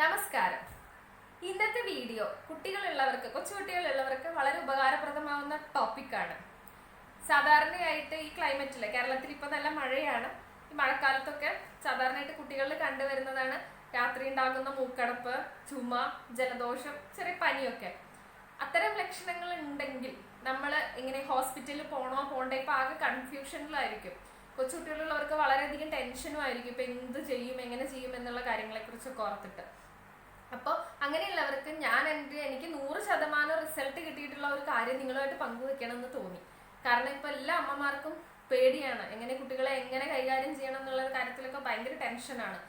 നമസ്കാരം. ഇന്നത്തെ വീഡിയോ കുട്ടികളുള്ളവർക്ക് കൊച്ചുകുട്ടികളുള്ളവർക്ക് വളരെ ഉപകാരപ്രദമാവുന്ന ടോപ്പിക്കാണ്. സാധാരണയായിട്ട് ഈ ക്ലൈമറ്റിൽ കേരളത്തിൽ ഇപ്പൊ നല്ല മഴയാണ്. ഈ മഴക്കാലത്തൊക്കെ സാധാരണയായിട്ട് കുട്ടികളിൽ കണ്ടുവരുന്നതാണ് രാത്രി ഉണ്ടാകുന്ന മൂക്കടപ്പ്, ചുമ, ജലദോഷം, ചെറിയ പനിയൊക്കെ. അത്തരം ലക്ഷണങ്ങൾ ഉണ്ടെങ്കിൽ നമ്മൾ ഇങ്ങനെ ഹോസ്പിറ്റലിൽ പോണോ പോണ്ടേ, ഇപ്പൊ ആകെ കൺഫ്യൂഷനിലായിരിക്കും. കൊച്ചുകുട്ടികളുള്ളവർക്ക് വളരെയധികം ടെൻഷനും ആയിരിക്കും. ഇപ്പൊ എന്ത് ചെയ്യും, എങ്ങനെ ചെയ്യും എന്നുള്ള കാര്യങ്ങളെ കുറിച്ചൊക്കെ ഓർത്തിട്ട്. അപ്പോൾ അങ്ങനെയുള്ളവർക്ക് എനിക്ക് 100% റിസൾട്ട് കിട്ടിയിട്ടുള്ള ഒരു കാര്യം നിങ്ങളുമായിട്ട് പങ്കുവെക്കണം എന്ന് തോന്നി. കാരണം ഇപ്പൊ എല്ലാ അമ്മമാർക്കും പേടിയാണ്, എങ്ങനെ കുട്ടികളെ എങ്ങനെ കൈകാര്യം ചെയ്യണം എന്നുള്ള കാര്യത്തിലൊക്കെ ഭയങ്കര ടെൻഷനാണ്.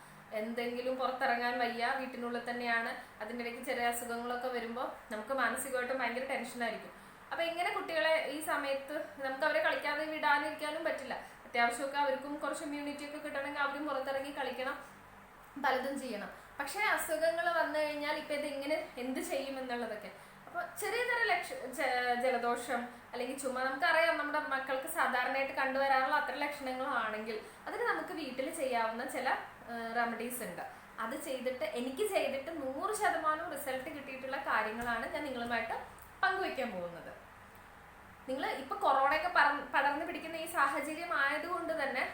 എന്തെങ്കിലും പുറത്തിറങ്ങാൻ വയ്യ, വീട്ടിനുള്ളിൽ തന്നെയാണ്. അതിൻ്റെ ഇടയ്ക്ക് ചെറിയ അസുഖങ്ങളൊക്കെ വരുമ്പോൾ നമുക്ക് മാനസികമായിട്ടും ഭയങ്കര ടെൻഷനായിരിക്കും. അപ്പൊ എങ്ങനെ കുട്ടികളെ ഈ സമയത്ത് നമുക്ക് അവരെ കളിക്കാതെ വിടാനിരിക്കാനും പറ്റില്ല. അത്യാവശ്യമൊക്കെ അവർക്കും കുറച്ച് ഇമ്മ്യൂണിറ്റി ഒക്കെ കിട്ടണമെങ്കിൽ അവരും പുറത്തിറങ്ങി കളിക്കണം, പലതും ചെയ്യണം. പക്ഷെ അസുഖങ്ങൾ വന്നു കഴിഞ്ഞാൽ ഇപ്പൊ ഇതെങ്ങനെ എന്ത് ചെയ്യും എന്നുള്ളതൊക്കെ. അപ്പൊ ചെറിയ ജലദോഷം അല്ലെങ്കിൽ ചുമ, നമുക്കറിയാം നമ്മുടെ മക്കൾക്ക് സാധാരണയായിട്ട് കണ്ടുവരാറുള്ള അത്തരം ലക്ഷണങ്ങളാണെങ്കിൽ അതിന് നമുക്ക് വീട്ടിൽ ചെയ്യാവുന്ന ചില റെമഡീസ് ഉണ്ട്. അത് എനിക്ക് ചെയ്തിട്ട് 100% റിസൾട്ട് കിട്ടിയിട്ടുള്ള കാര്യങ്ങളാണ് ഞാൻ നിങ്ങളുമായിട്ട് പങ്കുവെക്കാൻ പോകുന്നത്. നിങ്ങൾ ഇപ്പൊ കൊറോണയൊക്കെ പടർന്നു പിടിക്കുന്ന ഈ സാഹചര്യം ആയതുകൊണ്ട് തന്നെ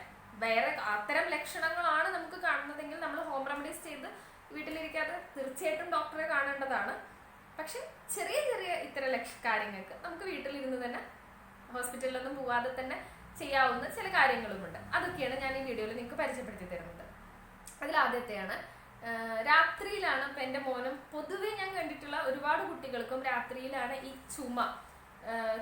വേറെ അത്തരം ലക്ഷണങ്ങളാണ് നമുക്ക് കാണുന്നതെങ്കിൽ നമ്മൾ ഹോം റെമഡീസ് ചെയ്ത് വീട്ടിലിരിക്കാതെ തീർച്ചയായിട്ടും ഡോക്ടറെ കാണേണ്ടതാണ്. പക്ഷെ ചെറിയ ചെറിയ ഇത്തരം കാര്യങ്ങൾക്ക് നമുക്ക് വീട്ടിലിരുന്ന് തന്നെ ഹോസ്പിറ്റലിലൊന്നും പോവാതെ തന്നെ ചെയ്യാവുന്ന ചില കാര്യങ്ങളുമുണ്ട്. അതൊക്കെയാണ് ഞാൻ ഈ വീഡിയോയിൽ നിങ്ങൾക്ക് പരിചയപ്പെടുത്തി തരുന്നത്. അതിലാദ്യത്തെയാണ് രാത്രിയിലാണ്. ഇപ്പൊ എൻ്റെ മോനും പൊതുവെ ഞാൻ കണ്ടിട്ടുള്ള ഒരുപാട് കുട്ടികൾക്കും രാത്രിയിലാണ് ഈ ചുമ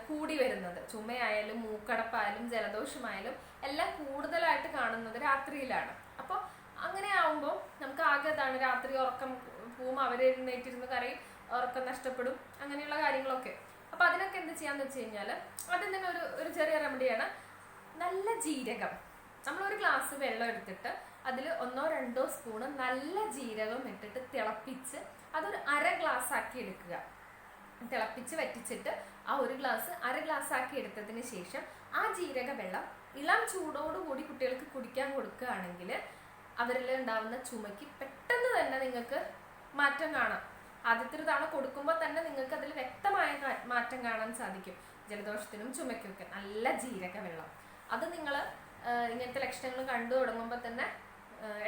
കൂടി വരുന്നത്. ചുമയായാലും മൂക്കടപ്പായാലും ജലദോഷമായാലും എല്ലാം കൂടുതലായിട്ട് കാണുന്നത് രാത്രിയിലാണ്. അപ്പോൾ അങ്ങനെ ആവുമ്പോൾ നമുക്ക് ആകെതാണ് രാത്രി ഉറക്കം പോവും, അവരെഴുന്നേറ്റിരുന്ന് കരയും, ഉറക്കം നഷ്ടപ്പെടും, അങ്ങനെയുള്ള കാര്യങ്ങളൊക്കെ. അപ്പൊ അതിനൊക്കെ എന്ത് ചെയ്യാന്ന് വെച്ച് കഴിഞ്ഞാൽ അതിൽ തന്നെ ഒരു ചെറിയ റെമഡിയാണ് നല്ല ജീരകം. നമ്മളൊരു ഗ്ലാസ് വെള്ളം എടുത്തിട്ട് അതിൽ 1-2 സ്പൂണ് നല്ല ജീരകം ഇട്ടിട്ട് തിളപ്പിച്ച് അതൊരു അര ഗ്ലാസ് ആക്കി എടുക്കുക. തിളപ്പിച്ച് വറ്റിച്ചിട്ട് ആ ഒരു ഗ്ലാസ് അര ഗ്ലാസ് ആക്കി എടുത്തതിന് ശേഷം ആ ജീരക വെള്ളം ഇളം ചൂടോടുകൂടി കുട്ടികൾക്ക് കുടിക്കാൻ കൊടുക്കുകയാണെങ്കിൽ അവരിൽ ഉണ്ടാവുന്ന ചുമയ്ക്ക് പെട്ടെന്ന് തന്നെ നിങ്ങൾക്ക് മാറ്റം കാണാം. ആദ്യത്തെ ഒരു തവണ കൊടുക്കുമ്പോൾ തന്നെ നിങ്ങൾക്ക് അതിൽ വ്യക്തമായ മാറ്റം കാണാൻ സാധിക്കും. ജലദോഷത്തിനും ചുമയ്ക്കൊക്കെ നല്ല ജീരക വെള്ളം. അത് നിങ്ങൾ ഇങ്ങനത്തെ ലക്ഷണങ്ങൾ കണ്ടു തുടങ്ങുമ്പോൾ തന്നെ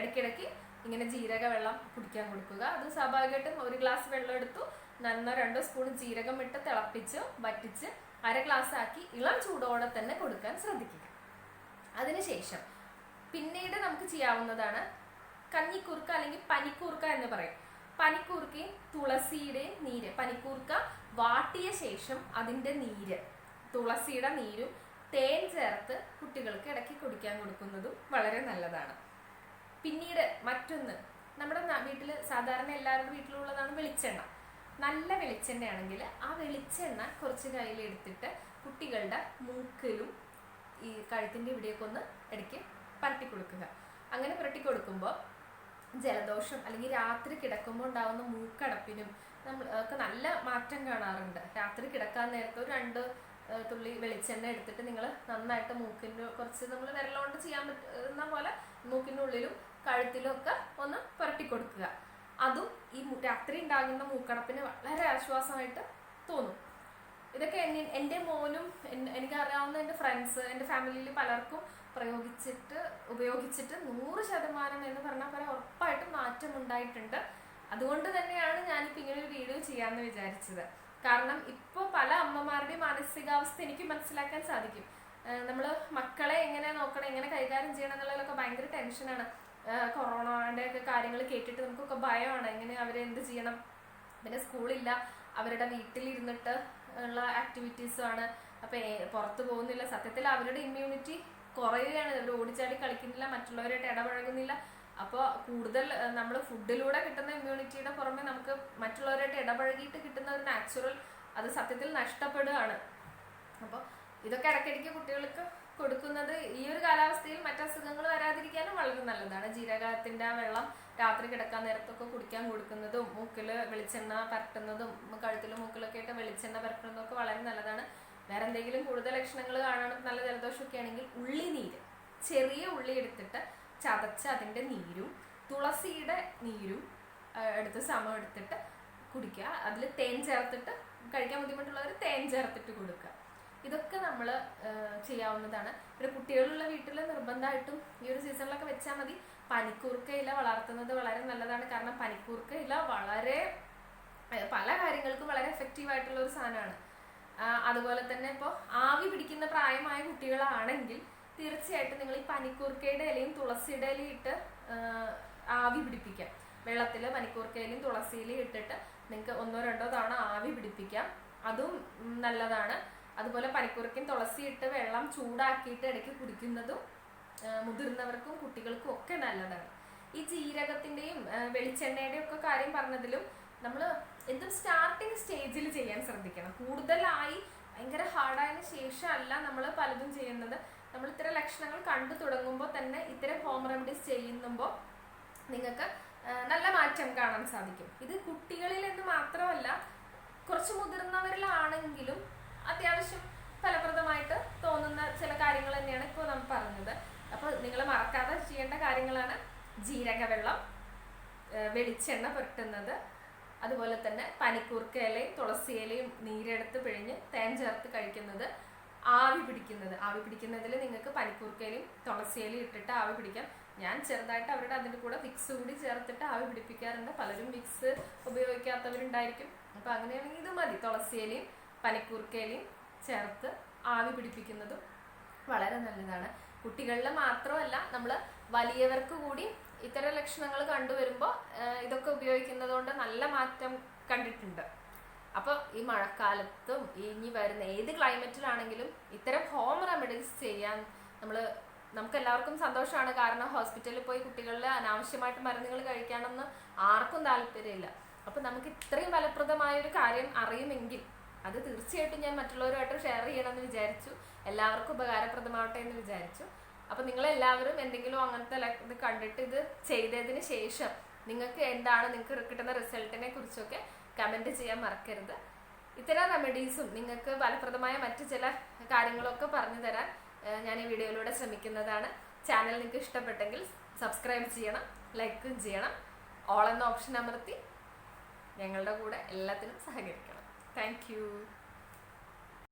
ഇടയ്ക്കിടയ്ക്ക് ഇങ്ങനെ ജീരക വെള്ളം കുടിക്കാൻ കൊടുക്കുക. അത് സ്വാഭാവികമായിട്ടും ഒരു ഗ്ലാസ് വെള്ളം എടുത്തു, 1-2 സ്പൂൺ ജീരകം ഇട്ട് തിളപ്പിച്ച് വറ്റിച്ച് അര ഗ്ലാസ് ആക്കി ഇളം ചൂടോടെ തന്നെ കൊടുക്കാൻ ശ്രദ്ധിക്കുക. അതിനുശേഷം പിന്നീട് നമുക്ക് ചെയ്യാവുന്നതാണ് കഞ്ഞിക്കൂർക്ക അല്ലെങ്കിൽ പനിക്കൂർക്ക എന്ന് പറയും. പനിക്കൂർക്കയും തുളസിയുടെയും നീര്, പനിക്കൂർക്ക വാട്ടിയ ശേഷം അതിൻ്റെ നീര്, തുളസിയുടെ നീരും തേൻ ചേർത്ത് കുട്ടികൾക്ക് ഇടയ്ക്ക് കുടിക്കാൻ കൊടുക്കുന്നതും വളരെ നല്ലതാണ്. പിന്നീട് മറ്റൊന്ന്, നമ്മുടെ വീട്ടിൽ സാധാരണ എല്ലാവരുടെ വീട്ടിലുള്ളതാണ് വെളിച്ചെണ്ണ. നല്ല വെളിച്ചെണ്ണയാണെങ്കിൽ ആ വെളിച്ചെണ്ണ കുറച്ച് കയ്യിലെടുത്തിട്ട് കുട്ടികളുടെ മൂക്കിലും ഈ കഴുത്തിൻ്റെ ഇവിടെയൊക്കെ ഒന്ന് ഇടയ്ക്ക് പുരട്ടി കൊടുക്കുക. അങ്ങനെ പുരട്ടി കൊടുക്കുമ്പോൾ ജലദോഷം അല്ലെങ്കിൽ രാത്രി കിടക്കുമ്പോൾ ഉണ്ടാകുന്ന മൂക്കടപ്പിനും ഒക്കെ നല്ല മാറ്റം കാണാറുണ്ട്. രാത്രി കിടക്കാൻ നേരത്തെ ഒരു 2 തുള്ളി വെളിച്ചെണ്ണ എടുത്തിട്ട് നിങ്ങൾ നന്നായിട്ട് മൂക്കിൻ്റെ കുറച്ച് നമ്മൾ വിരലുകൊണ്ട് ചെയ്യാൻ പറ്റുന്ന പോലെ മൂക്കിൻ്റെ ഉള്ളിലും കഴുത്തിലും ഒക്കെ ഒന്ന് പുരട്ടി കൊടുക്കുക. അതും ഈ രാത്രി ഉണ്ടാകുന്ന മൂക്കടപ്പിന് വളരെ ആശ്വാസമായിട്ട് തോന്നും. ഇതൊക്കെ എൻ്റെ മോനും എനിക്കറിയാവുന്ന എൻ്റെ ഫ്രണ്ട്സ്, എൻ്റെ ഫാമിലിയിൽ പലർക്കും ഉപയോഗിച്ചിട്ട് 100% എന്ന് പറഞ്ഞാൽ പോലെ ഉറപ്പായിട്ടും മാറ്റം ഉണ്ടായിട്ടുണ്ട്. അതുകൊണ്ട് തന്നെയാണ് ഞാനിപ്പോൾ ഇങ്ങനെ ഒരു വീഡിയോ ചെയ്യാമെന്ന് വിചാരിച്ചത്. കാരണം ഇപ്പോൾ പല അമ്മമാരുടെയും മാനസികാവസ്ഥ എനിക്ക് മനസ്സിലാക്കാൻ സാധിക്കും. നമ്മൾ മക്കളെ എങ്ങനെ നോക്കണം, എങ്ങനെ കൈകാര്യം ചെയ്യണം എന്നുള്ളതിലൊക്കെ ഭയങ്കര ടെൻഷനാണ്. കൊറോണയുടെ ഒക്കെ കാര്യങ്ങൾ കേട്ടിട്ട് നമുക്കൊക്കെ ഭയമാണ്, എങ്ങനെ അവരെ എന്ത് ചെയ്യണം. പിന്നെ സ്കൂളില്ല, അവരുടെ വീട്ടിലിരുന്നിട്ട് ഉള്ള ആക്ടിവിറ്റീസുമാണ്. അപ്പം പുറത്ത് പോകുന്നില്ല. സത്യത്തിൽ അവരുടെ ഇമ്മ്യൂണിറ്റി കുറയുകയാണ്. അവർ ഓടിച്ചാടി കളിക്കുന്നില്ല, മറ്റുള്ളവരായിട്ട് ഇടപഴകുന്നില്ല. അപ്പോൾ കൂടുതൽ നമ്മൾ ഫുഡിലൂടെ കിട്ടുന്ന ഇമ്മ്യൂണിറ്റിയുടെ പുറമെ നമുക്ക് മറ്റുള്ളവരായിട്ട് ഇടപഴകിയിട്ട് കിട്ടുന്ന ഒരു നാച്ചുറൽ അത് സത്യത്തിൽ നഷ്ടപ്പെടുകയാണ്. അപ്പോൾ ഇതൊക്കെ ഇടയ്ക്കിടയ്ക്ക് കുട്ടികൾക്ക് കൊടുക്കുന്നത് ഈ ഒരു കാലാവസ്ഥയിൽ മറ്റസുഖങ്ങൾ വരാതിരിക്കാനും വളരെ നല്ലതാണ്. ജീരകത്തിൻ്റെ വെള്ളം രാത്രി കിടക്കാൻ നേരത്തൊക്കെ കുടിക്കാൻ കൊടുക്കുന്നതും മൂക്കിൽ വെളിച്ചെണ്ണ പരട്ടുന്നതും കഴുത്തിലും മൂക്കിലൊക്കെ ആയിട്ട് വെളിച്ചെണ്ണ പരട്ടുന്നതും ഒക്കെ വളരെ നല്ലതാണ്. വേറെ എന്തെങ്കിലും കൂടുതൽ ലക്ഷണങ്ങൾ കാണണം, നല്ല ജലദോഷമൊക്കെ ആണെങ്കിൽ ഉള്ളിനീര്, ചെറിയ ഉള്ളി എടുത്തിട്ട് ചതച്ച് അതിൻ്റെ നീരും തുളസിയുടെ നീരും എടുത്ത് സമം എടുത്തിട്ട് കുടിക്കുക. അതിൽ തേൻ ചേർത്തിട്ട് കഴിക്കാൻ ബുദ്ധിമുട്ടുള്ളവർ തേൻ ചേർത്തിട്ട് കൊടുക്കുക. ഇതൊക്കെ നമ്മൾ ചെയ്യാവുന്നതാണ്. പിന്നെ കുട്ടികളുള്ള വീട്ടിൽ നിർബന്ധമായിട്ടും ഈ ഒരു സീസണിലൊക്കെ വെച്ചാൽ മതി. പനിക്കൂർക്ക ഇല വളർത്തുന്നത് വളരെ നല്ലതാണ്. കാരണം പനിക്കൂർക്ക ഇല വളരെ പല കാര്യങ്ങൾക്കും വളരെ എഫക്റ്റീവ് ആയിട്ടുള്ള ഒരു സാധനമാണ്. അതുപോലെ തന്നെ ഇപ്പോൾ ആവി പിടിക്കുന്ന പ്രായമായ കുട്ടികളാണെങ്കിൽ തീർച്ചയായിട്ടും നിങ്ങൾ ഈ പനിക്കൂർക്കയുടെ ഇലയും തുളസിയുടെ ഇലയും ഇട്ട് ആവി പിടിപ്പിക്കാം. വെള്ളത്തിൽ പനിക്കൂർക്ക ഇലയും തുളസി ഇലയും ഇട്ടിട്ട് നിങ്ങൾക്ക് 1-2 തവണ ആവി പിടിപ്പിക്കാം. അതും നല്ലതാണ്. അതുപോലെ പനിക്കൂർക്കയും തുളസി ഇട്ട് വെള്ളം ചൂടാക്കിയിട്ട് ഇടയ്ക്ക് കുടിക്കുന്നതും മുതിർന്നവർക്കും കുട്ടികൾക്കും ഒക്കെ നല്ലതാണ്. ഈ ജീരകത്തിൻ്റെയും വെളിച്ചെണ്ണയുടെയും ഒക്കെ കാര്യം പറഞ്ഞതിലും നമ്മൾ എന്തും സ്റ്റാർട്ടിങ് സ്റ്റേജിൽ ചെയ്യാൻ ശ്രദ്ധിക്കണം. കൂടുതലായി ഭയങ്കര ഹാർഡായതിനു ശേഷം അല്ല നമ്മൾ പലതും ചെയ്യുന്നത്. നമ്മൾ ഇത്തരം ലക്ഷണങ്ങൾ കണ്ടു തുടങ്ങുമ്പോൾ തന്നെ ഇത്തരം ഹോം റെമഡീസ് ചെയ്യുമ്പോൾ നിങ്ങൾക്ക് നല്ല മാറ്റം കാണാൻ സാധിക്കും. ഇത് കുട്ടികളിൽ എന്ന് മാത്രമല്ല, കുറച്ച് മുതിർന്നവരിലാണെങ്കിലും അത്യാവശ്യം ഫലപ്രദമായിട്ട് തോന്നുന്ന ചില കാര്യങ്ങൾ തന്നെയാണ് ഇപ്പോൾ നമ്മൾ പറഞ്ഞത്. അപ്പോൾ നിങ്ങൾ മറക്കാതെ ചെയ്യേണ്ട കാര്യങ്ങളാണ് ജീരകവെള്ളം, വെളിച്ചെണ്ണ പുരട്ടുന്നത്, അതുപോലെ തന്നെ പനിക്കൂർക്ക ഇലയും തുളസി ഇലയും നീരെടുത്ത് പിഴിഞ്ഞ് തേൻ ചേർത്ത് കഴിക്കുന്നത്, ആവി പിടിക്കുന്നത്. ആവി പിടിക്കുന്നതിൽ നിങ്ങൾക്ക് പനിക്കൂർക്കയിലും തുളസി ഇലയും ഇട്ടിട്ട് ആവി പിടിക്കാം. ഞാൻ ചെറുതായിട്ട് അതിൻ്റെ കൂടെ വിക്സ് കൂടി ചേർത്തിട്ട് ആവി പിടിപ്പിക്കാറുണ്ട്. പലരും വിക്സ് ഉപയോഗിക്കാത്തവരുണ്ടായിരിക്കും. അപ്പോൾ അങ്ങനെയാണെങ്കിൽ ഇത് മതി. തുളസി ഇലയും പനിക്കൂർക്ക ഇലയും ചേർത്ത് ആവി പിടിപ്പിക്കുന്നതും വളരെ നല്ലതാണ്. കുട്ടികളിൽ മാത്രമല്ല, നമ്മൾ വലിയവർക്ക് കൂടി ഇത്തരം ലക്ഷണങ്ങൾ കണ്ടുവരുമ്പോൾ ഇതൊക്കെ ഉപയോഗിക്കുന്നത് കൊണ്ട് നല്ല മാറ്റം കണ്ടിട്ടുണ്ട്. അപ്പോൾ ഈ മഴക്കാലത്തും ഇനി വരുന്ന ഏത് ക്ലൈമറ്റിലാണെങ്കിലും ഇത്തരം ഹോം റെമഡീസ് ചെയ്യാൻ നമുക്ക് എല്ലാവർക്കും സന്തോഷമാണ്. കാരണം ഹോസ്പിറ്റലിൽ പോയി കുട്ടികളിൽ അനാവശ്യമായിട്ട് മരുന്നുകൾ കഴിക്കാനൊന്നും ആർക്കും താല്പര്യമില്ല. അപ്പോൾ നമുക്ക് ഇത്രയും ഫലപ്രദമായ ഒരു കാര്യം അറിയുമെങ്കിൽ അത് തീർച്ചയായിട്ടും ഞാൻ മറ്റുള്ളവരുമായിട്ട് ഷെയർ ചെയ്യണമെന്ന് വിചാരിച്ചു. എല്ലാവർക്കും ഉപകാരപ്രദമാവട്ടെ എന്ന് വിചാരിച്ചു. അപ്പോൾ നിങ്ങളെല്ലാവരും എന്തെങ്കിലും അങ്ങനത്തെ ഇത് കണ്ടിട്ട് ഇത് ചെയ്തതിന് ശേഷം നിങ്ങൾക്ക് കിട്ടുന്ന റിസൾട്ടിനെ കുറിച്ചൊക്കെ കമൻറ്റ് ചെയ്യാൻ മറക്കരുത്. ഇത്തരം റെമഡീസും നിങ്ങൾക്ക് ഫലപ്രദമായ മറ്റു ചില കാര്യങ്ങളൊക്കെ പറഞ്ഞു തരാൻ ഞാൻ ഈ വീഡിയോയിലൂടെ ശ്രമിക്കുന്നതാണ്. ചാനൽ നിങ്ങൾക്ക് ഇഷ്ടപ്പെട്ടെങ്കിൽ സബ്സ്ക്രൈബ് ചെയ്യണം, ലൈക്കും ചെയ്യണം, ഓൾ എന്ന ഓപ്ഷൻ അമർത്തി ഞങ്ങളുടെ കൂടെ എല്ലാത്തിനും സഹകരിക്കണം. Thank you.